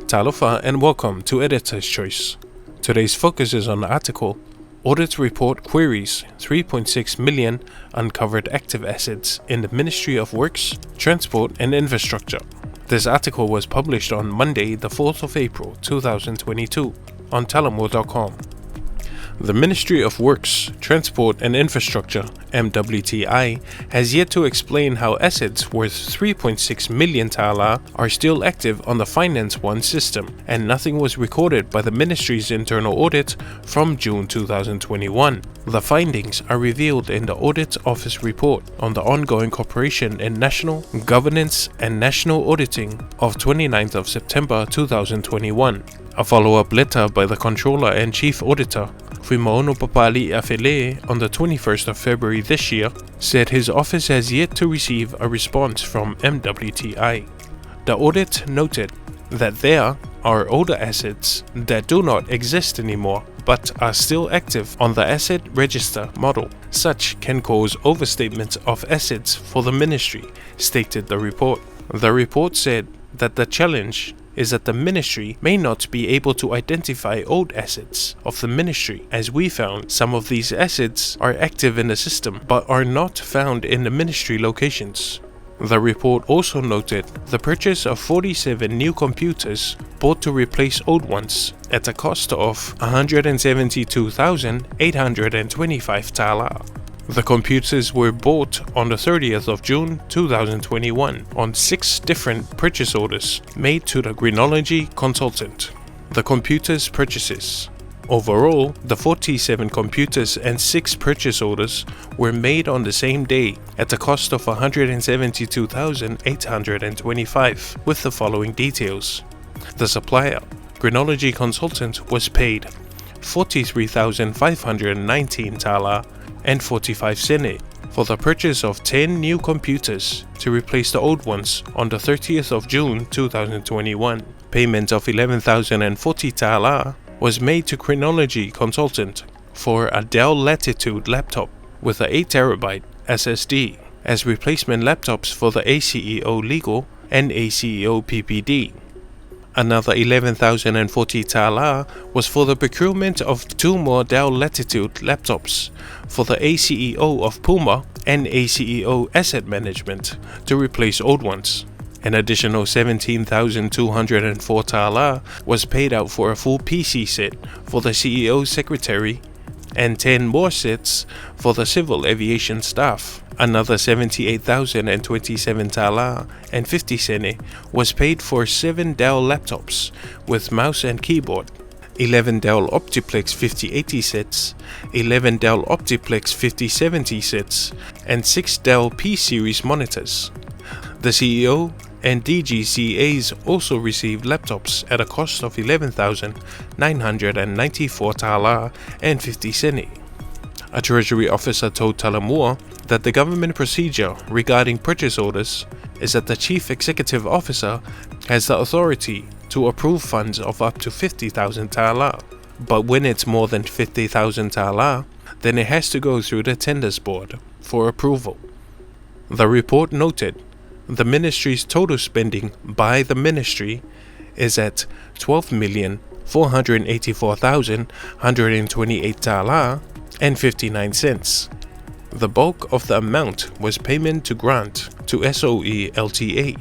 Talofa and welcome to Editor's Choice. Today's focus is on the article Audit Report Queries 3.6 million Uncovered Active Assets in the Ministry of Works, Transport and Infrastructure. This article was published on Monday, the 4th of April 2022 on Talaia.com. The Ministry of Works, Transport and Infrastructure, MWTI, has yet to explain how assets worth 3.6 million Talaia are still active on the Finance One system, and nothing was recorded by the Ministry's internal audit from June 2021. The findings are revealed in the Audit Office report on the ongoing cooperation in national governance and national auditing of 29th of September 2021. A follow-up letter by the Controller and Chief Auditor, Fuimaono Papali Afele, on the 21st of February this year, said his office has yet to receive a response from MWTI. The audit noted that there are older assets that do not exist anymore but are still active on the asset register model. Such can cause overstatement of assets for the ministry, stated the report. The report said that the challenge is that the ministry may not be able to identify old assets of the ministry, as we found some of these assets are active in the system but are not found in the ministry locations. The report also noted the purchase of 47 new computers bought to replace old ones at a cost of 172,825 Talaia. The computers were bought on the 30th of June 2021 on 6 different purchase orders made to the Grinology consultant. The computers purchases. Overall, the 47 computers and 6 purchase orders were made on the same day at a cost of 172,825 with the following details. The supplier, Grinology consultant, was paid 43,519 Talaia and 45 cents for the purchase of 10 new computers to replace the old ones on the 30th of June 2021. Payment of 11,040 Talaia was made to Grinology consultant for a Dell Latitude laptop with a 8TB SSD as replacement laptops for the ACEO Legal and ACEO PPD. Another 11,040 Talaia was for the procurement of 2 more Dell Latitude laptops for the ACEO of Puma and ACEO Asset Management to replace old ones. An additional 17,204 Talaia was paid out for a full PC set for the CEO Secretary and 10 more sets for the civil aviation staff. Another 78,027 Talaia and 50 cents was paid for 7 Dell laptops with mouse and keyboard, 11 Dell Optiplex 5080 sets, 11 Dell Optiplex 5070 sets, and 6 Dell P-Series monitors. The CEO and DGCAs also received laptops at a cost of 11,994 Talaia and 50 cents. A Treasury officer told Talaia that the government procedure regarding purchase orders is that the Chief Executive Officer has the authority to approve funds of up to 50,000 Talaia, but when it's more than 50,000 Talaia, then it has to go through the Tenders Board for approval. The report noted the ministry's total spending by the ministry is at 12,484,128 Talaia and 59 cents. The bulk of the amount was payment to grant to SOE LTA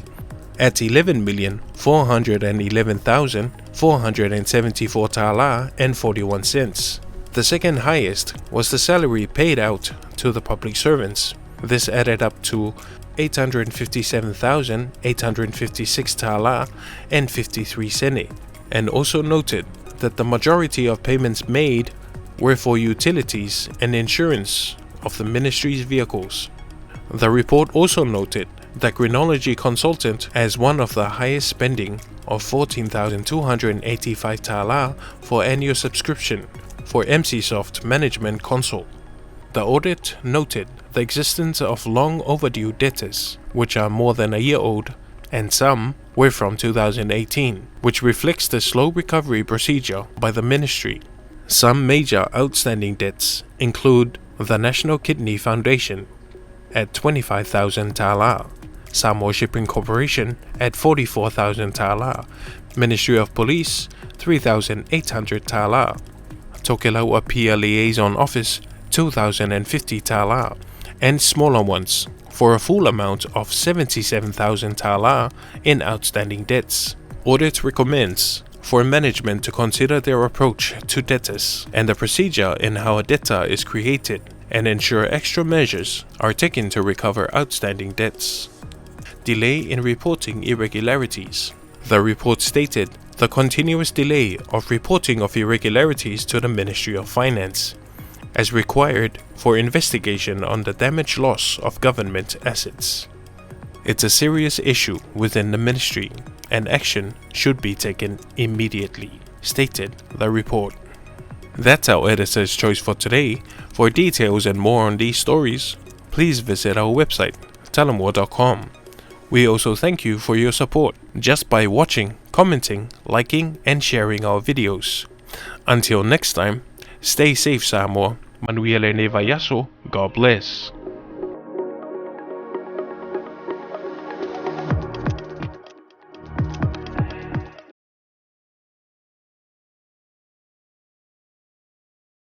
at 11,411,474 Talaia and 41 cents. The second highest was the salary paid out to the public servants. This added up to 857,856 Talaia and 53 cents, and also noted that the majority of payments made were for utilities and insurance of the ministry's vehicles. The report also noted that Grinology consultant has one of the highest spending of 14,285 Talaia for annual subscription for MCsoft Management Console. The audit noted the existence of long overdue debtors, which are more than a year old, and some were from 2018, which reflects the slow recovery procedure by the ministry. Some major outstanding debts include the National Kidney Foundation at 25,000 Talaia, Samoa Shipping Corporation at 44,000 Talaia, Ministry of Police 3,800 Talaia, Tokelau Apia Liaison Office 2,050 Talaia, and smaller ones for a full amount of 77,000 Talaia in outstanding debts. Audit recommends for management to consider their approach to debtors and the procedure in how a debtor is created and ensure extra measures are taken to recover outstanding debts. Delay in reporting irregularities. The report stated the continuous delay of reporting of irregularities to the Ministry of Finance, as required for investigation on the damage loss of government assets. It's a serious issue within the ministry and action should be taken immediately, stated the report. That's our editor's choice for today. For details and more on these stories, please visit our website, talamore.com. We also thank you for your support just by watching, commenting, liking, and sharing our videos. Until next time, stay safe, Samoa. Manuele Nevayaso, God bless.